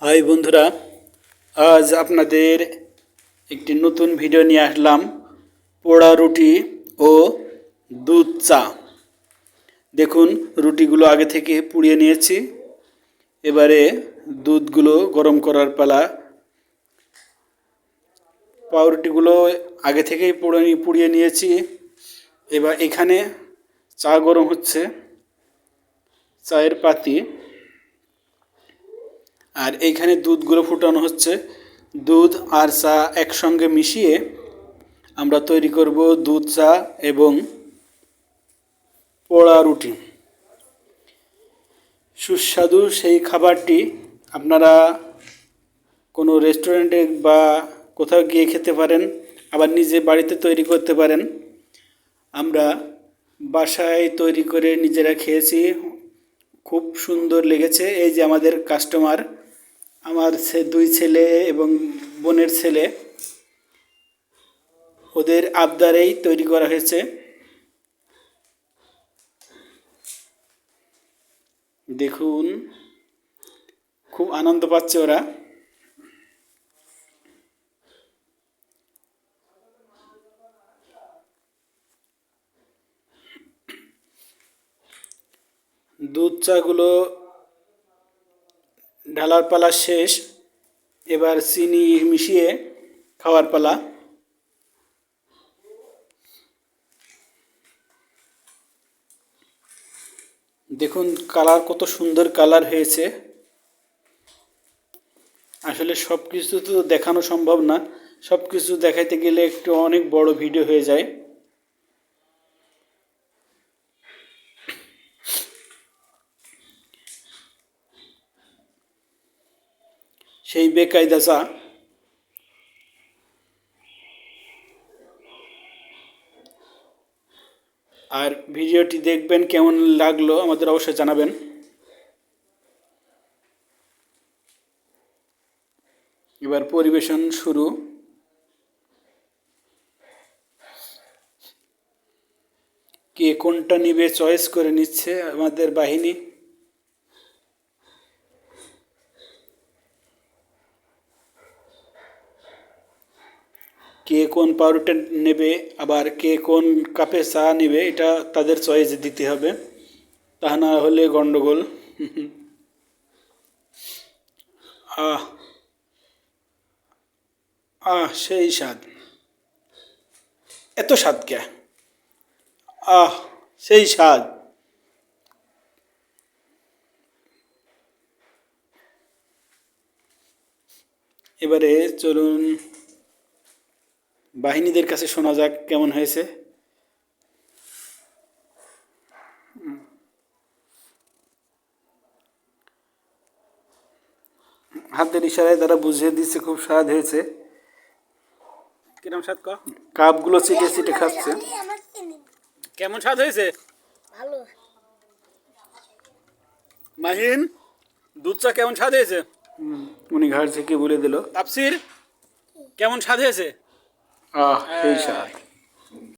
High বন্ধুরা, আজ আপনাদের একটি নতুন ভিডিও নিয়ে আসলাম। পোড়া রুটি ও দুধ চা। দেখুন, রুটিগুলো আগে থেকে পুড়িয়ে নিয়েছি। এবারে দুধগুলো গরম করার পালা। পাউরুটিগুলো আগে থেকেই পুড়িয়ে নিয়েছি। এবার এখানে চা গরম হচ্ছে, চায়ের পাতি। আর এইখানে দুধগুলো ফুটানো হচ্ছে। দুধ আর চা একসঙ্গে মিশিয়ে আমরা তৈরি করব দুধ চা এবং পোড়া রুটি। সুস্বাদু সেই খাবারটি আপনারা কোনো রেস্টুরেন্টে বা কোথাও গিয়ে খেতে পারেন, আবার নিজে বাড়িতে তৈরি করতে পারেন। আমরা বাসায় তৈরি করে নিজেরা খেয়েছি, খুব সুন্দর লেগেছে। এই যে আমাদের কাস্টমার, আমার দুই ছেলে এবং বোনের ছেলে, ওদের আবদারেই তৈরি করা হয়েছে। দেখুন, খুব আনন্দ পাচ্ছে ওরা। দুধ চাগুলো ঢালার পালা শেষ, এবার চিনি মিশিয়ে খাওয়ার পালা। দেখুন কালার, কত সুন্দর কালার হয়েছে। আসলে সব কিছু তো দেখানো সম্ভব না, সব কিছু দেখাইতে গেলে একটু অনেক বড় ভিডিও হয়ে যায়। সেই বেকায়দা চা। আর ভিডিওটি দেখবেন, কেমন লাগলো আমাদের অবশ্যই জানাবেন। এবার পরিবেশন শুরু। কে কোনটা নিবে চয়েস করে নিচ্ছে আমাদের বাহিনী। কে কোন পাউরুটি নেবে, আবার কে কোন কাপে চা নেবে, এটা তাদের চয়েস দিতে হবে, তা না হলে গন্ডগোল। আহ আহ সেই স্বাদ, এত স্বাদ কে! আহ সেই স্বাদ। এবারে চলুন বাহিনীদের কাছে শোনা যাক কেমন হয়েছে। হাতের ইশারায় তারা বুঝিয়ে দিচ্ছে খুব স্বাদ হয়েছে। কিরম স্বাদ ক? কাপগুলো চিটে চিটে খাচ্ছে। কেমন স্বাদ হয়েছে? ভালো। মাহিন, দুধ চা কেমন স্বাদ হয়েছে? উনি ঘাড় থেকে বলে দিল। তাফসির, কেমন স্বাদ হয়েছে? সেই স্বাদ।